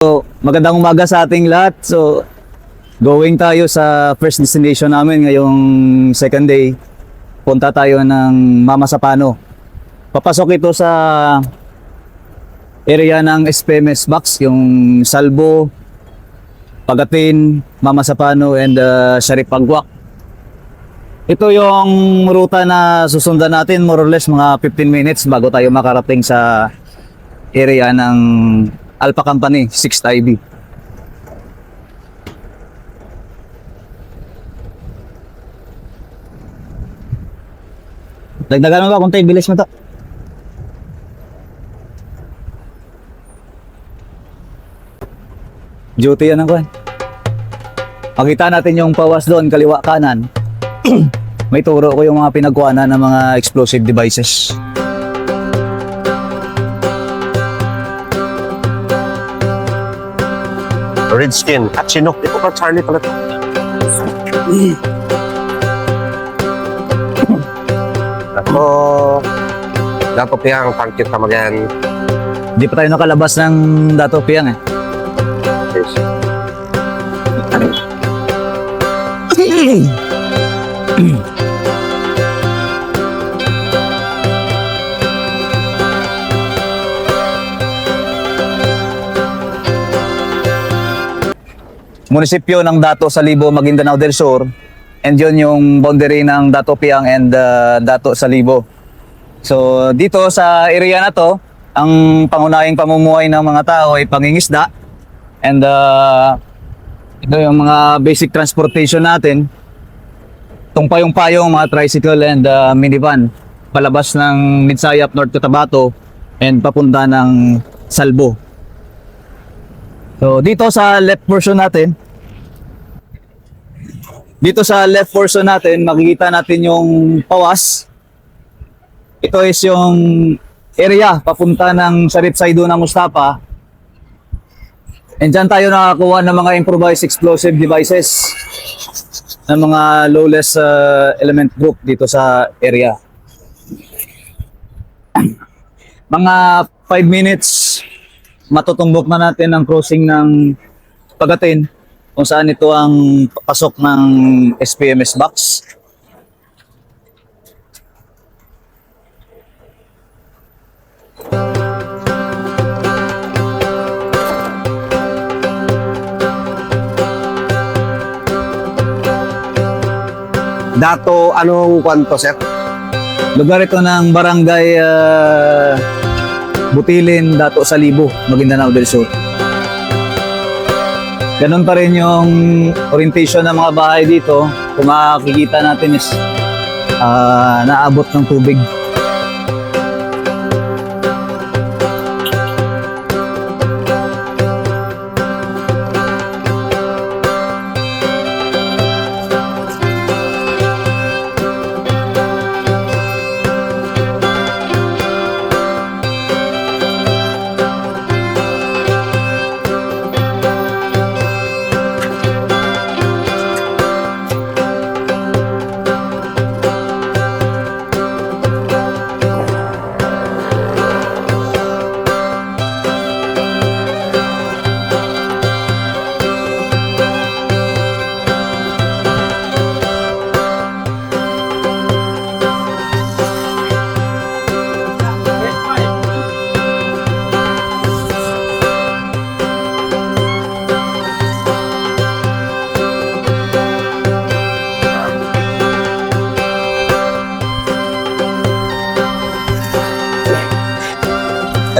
So, magandang umaga sa ating lahat. So, going tayo sa first destination namin ngayong second day. Punta tayo ng Mama Sapano. Papasok ito sa area ng SPMS Box, yung Salvo, Pagatin, Mama Sapano, and Sharif Pagwak. Ito yung ruta na susundan natin, more or less mga 15 minutes bago tayo makarating sa area ng Alpha Company, 6th IB. Dagdagan mo ba kung tayo, bilis mo to. Duty yan ang kuhan. Makita natin yung pawas doon, kaliwa kanan. May turo ko yung mga pinagkuhanan ng mga explosive devices. Redskin at Chinook. Ito ba Charlie pala ito? Ako, dapat yung pangkit naman yan. Hindi pa tayo nakalabas ng Dato Piang eh. Yes. Munisipyo ng Dato Salibo, Maguindanao del Sur, and yun yung boundary ng Dato Piang and Dato Salibo. So dito sa area na to, ang pangunahing pamumuhay ng mga tao ay pangingisda, and ito yung mga basic transportation natin. Itong payong-payong, mga tricycle and minivan, palabas ng Midsayap, North Cotabato, and papunta ng Salvo. So dito sa left portion natin, makikita natin yung pawas. Ito is yung area papunta ng Sharif Saido ng Mustafa. And dyan tayo nakakuha ng mga improvised explosive devices ng mga lowless element group dito sa area. Mga 5 minutes matutumbok na natin ang crossing ng Pagatin, kung saan ito ang pasok ng SPMS Box. Dato, anong kwanto, sir? Lugar ito ng barangay Butilin, Dato Salibo, Maguindanao del Sur. Ganun pa rin yung orientation ng mga bahay dito. Kung makikita natin is naabot ng tubig.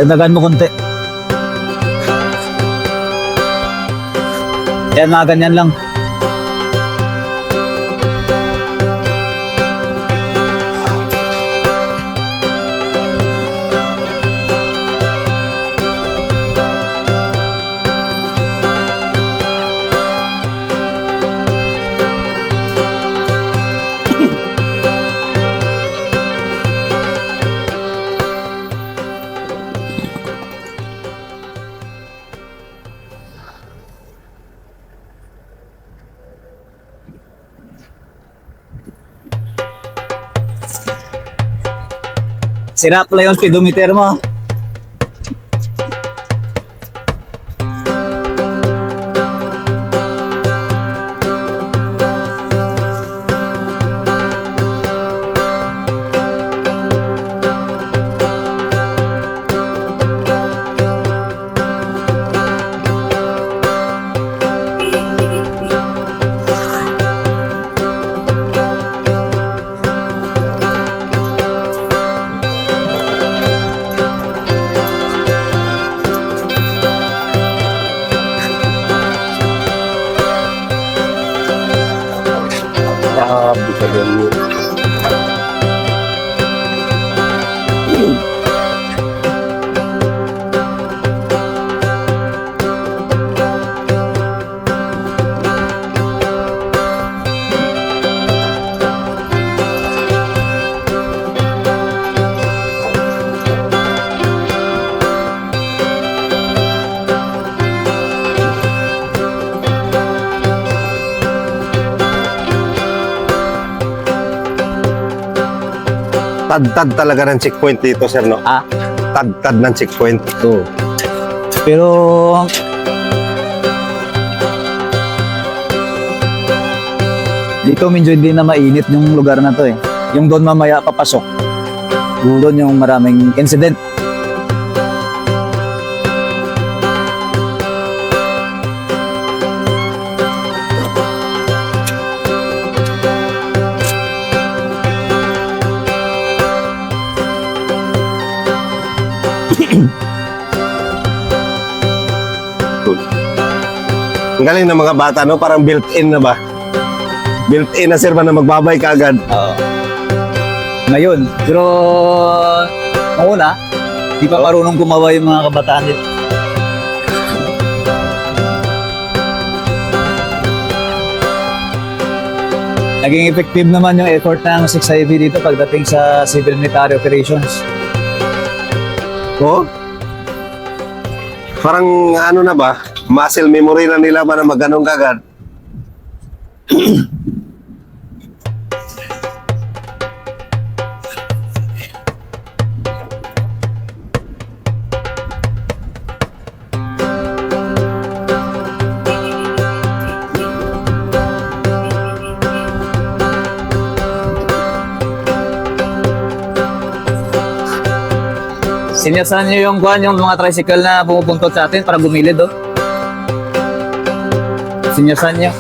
Dagdagan mo konti. Yan, mga ganyan lang. Sira pala yung speedometer mo. Tad-tad talaga ng checkpoint dito, sir, no? Ah, Tad-tad ng checkpoint. oo. Pero dito medyo hindi na mainit yung lugar na to eh. Yung doon mamaya papasok. Yung doon yung maraming incident. Ang galing ng mga bata, no? Parang built-in na ba? Built-in na, sir, ba na magbabay ka agad? Oo. Ngayon, pero nung una, di pa marunong gumawa yung mga kabataan dito. Naging effective naman yung effort ng 6IB dito pagdating sa civil military operations. Oo? Parang ano na ba? Muscle memory na nila ba na magganong kagad? Sinyasan nyo yung kuhan, yung mga tricycle na pumupuntot sa atin para gumilid, oh. Sinyasan nyo.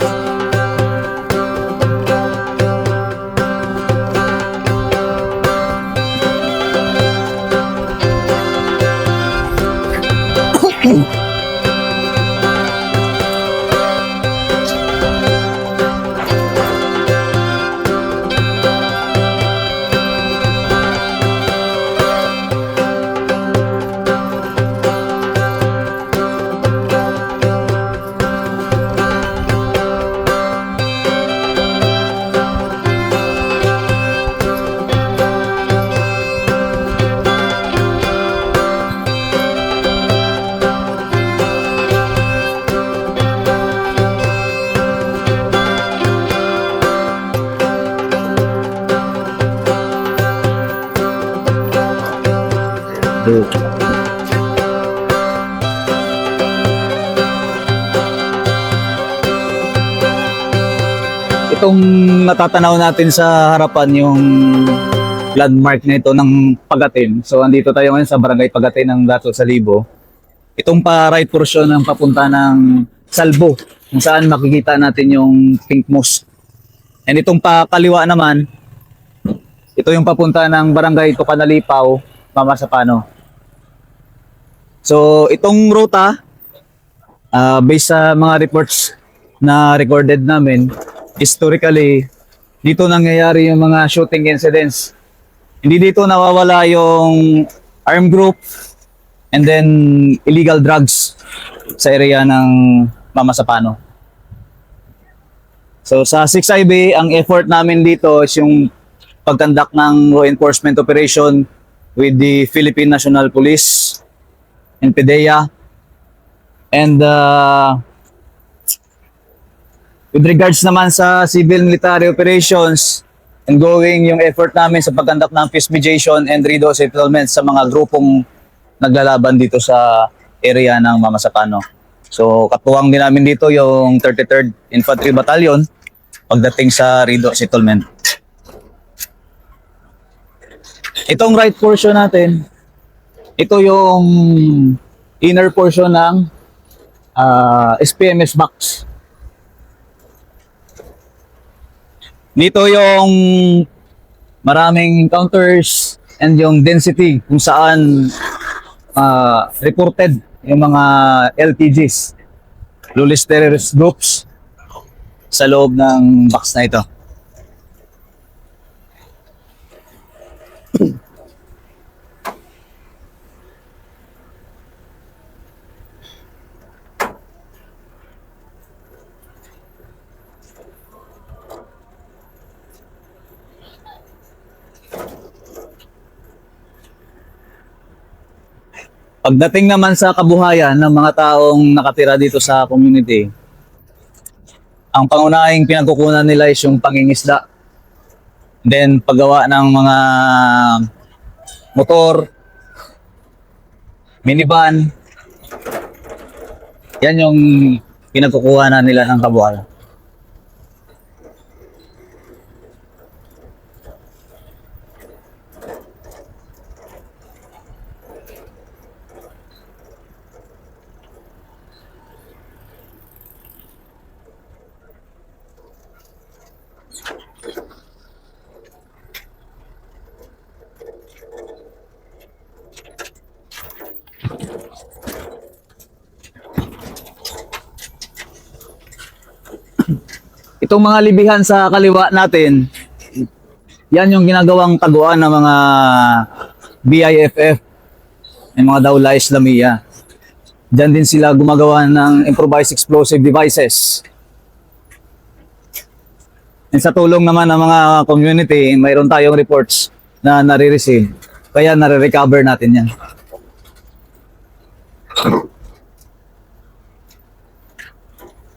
Itong natatanaw natin sa harapan yung landmark na ito ng Pagatin. So andito tayo ngayon sa Barangay Pagatin ng Dato Salibo. Itong pa-right portion ng papunta ng Salbo, kung saan makikita natin yung Pink Mosque. And itong pa-kaliwa naman, ito yung papunta ng Barangay Tucanalipaw, Mamasapano. So itong ruta, based sa mga reports na recorded namin, historically, dito nangyayari yung mga shooting incidents. Hindi dito nawawala yung armed group and then illegal drugs sa area ng Mamasapano. So sa 6IB, ang effort namin dito is yung pagkandak ng law enforcement operation with the Philippine National Police and PDEA. And with regards naman sa civil military operations, ongoing yung effort namin sa pagkandak ng peace mediation and redo settlement sa mga grupong naglalaban dito sa area ng Mamasapano. So katuwang din namin dito yung 33rd Infantry Battalion pagdating sa redo settlement. Itong right portion natin, ito yung inner portion ng SPMS box. Dito yung maraming encounters and yung density kung saan reported yung mga LTGs, Lawless Terrorist Groups, sa loob ng box na ito. Pagdating naman sa kabuhayan ng mga taong nakatira dito sa community, ang pangunahing pinagkukunan nila is yung pangingisda. Then paggawa ng mga motor, minivan, yan yung pinagkukuhanan nila ng kabuhayan. Itong mga libihan sa kaliwa natin, yan yung ginagawang taguan ng mga BIFF, yung mga Dawla Islamiyah. Diyan din sila gumagawa ng improvised explosive devices. And sa tulong naman ng mga community, mayroon tayong reports na nare-receive. Kaya nare-recover natin yan.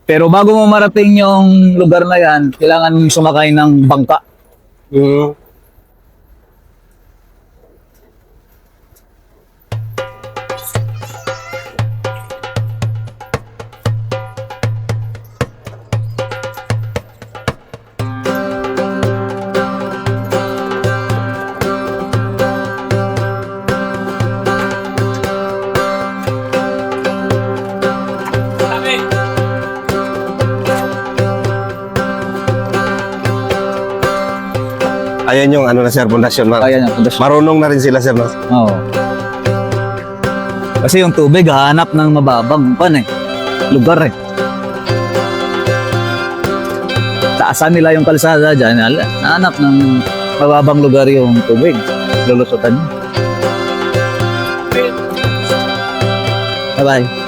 Pero bago mo marating yung lugar na yan, kailangan mong sumakay ng bangka. Ayan yung ano na sir, pundasyon. Kaya niya, pundasyon. Marunong na rin sila sir. No? Oo. Kasi yung tubig, hahanap ng mababang lugar eh. Taasan nila yung kalsada dyan, hahanap ng mababang lugar yung tubig. Lulusutan niya. Bye-bye.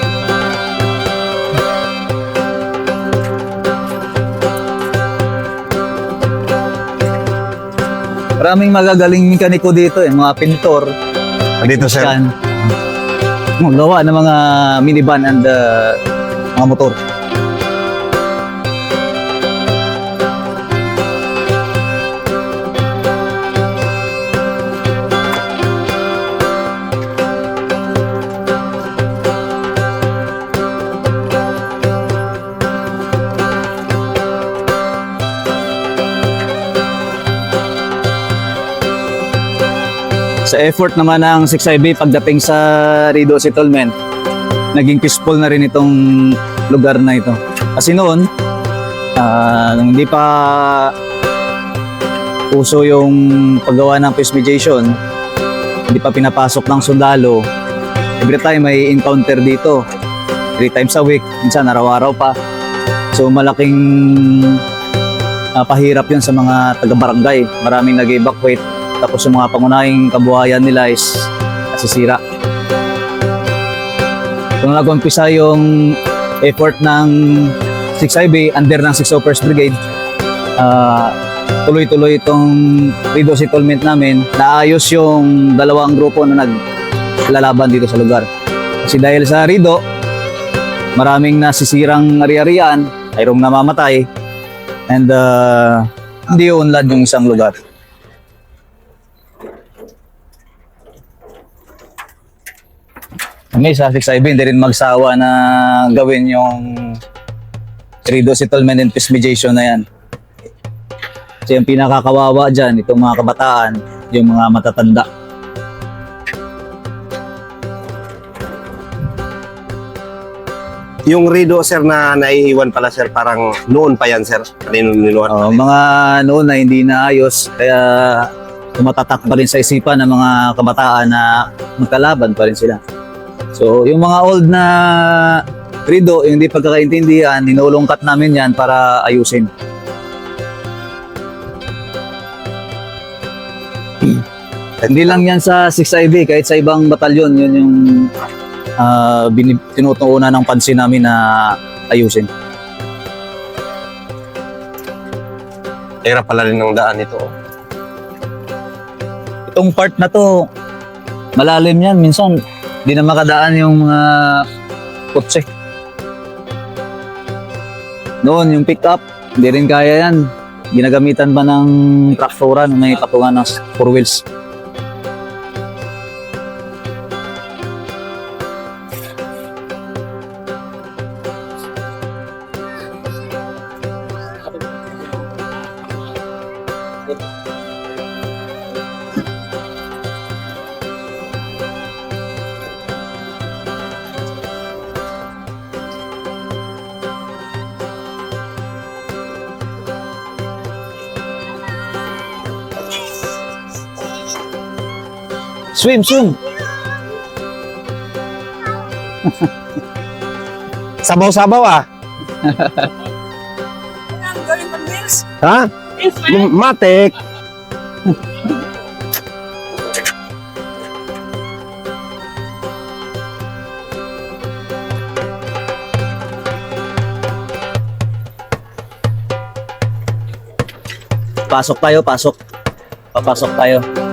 Maraming magagaling mekaniko dito mga pintor. Dito sir. Yan. Gawa ng mga minivan and mga motor. Sa effort naman ng 6IB pagdating sa Rido Settlement, naging peaceful na rin itong lugar na ito. Kasi noon, hindi pa uso yung paggawa ng peace mediation, hindi pa pinapasok ng sundalo. Every time may encounter dito, 3 times a week, minsan araw-araw pa. So malaking pahirap yun sa mga taga-barangay. Maraming nag-evacuate. Tapos yung mga pangunahing kabuhayan nila is nasisira. Kung nag-umpisa yung effort ng 6IB under ng 601st Brigade, tuloy-tuloy itong Rido Settlement namin. Naayos yung dalawang grupo na naglalaban dito sa lugar. Kasi dahil sa Rido, maraming nasisirang ari-arian, mayroong namamatay, and hindi unlad yung isang lugar. Kami sa 6IB, hindi rin magsawa na gawin yung Rido Settlement and Peace Mediation na yan. Kasi yung pinakakawawa dyan, itong mga kabataan, yung mga matatanda. Yung Rido sir na naiiwan pala sir, parang noon pa yan sir. Ninuhan pa rin. Mga noon na hindi naayos, kaya tumatatak pa rin sa isipan ng mga kabataan na magkalaban pa rin sila. So, yung mga old na Rido, yung hindi pagkakaintindihan, ninulungkat namin yan para ayusin. Hindi lang yan sa 6IB, kahit sa ibang batalyon, yun yung tinutuunan ng pansin namin na ayusin. Hirap pala rin ng daan ito. Itong part na to, malalim yan. Minsan, Di na makadaan yung mga kotse. Noon, yung pick-up, hindi rin kaya yan. Ginagamitan pa ng traktoran na may patungan ng 4 wheels. Swim, swim! Sabaw-sabaw ah. Ha? Matik. Pasok tayo, pasok. Papasok tayo.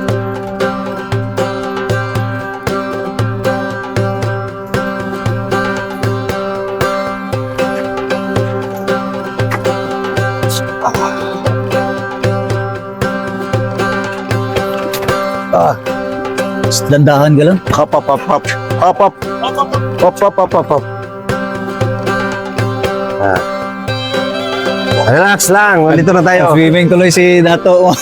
Ah, Dandahan ka lang. hop, hop, hop, hop. Hop, hop. Hop, hop, hop, hop, hop. Ah. Relax lang, nandito na tayo. Swimming tuloy si Dato.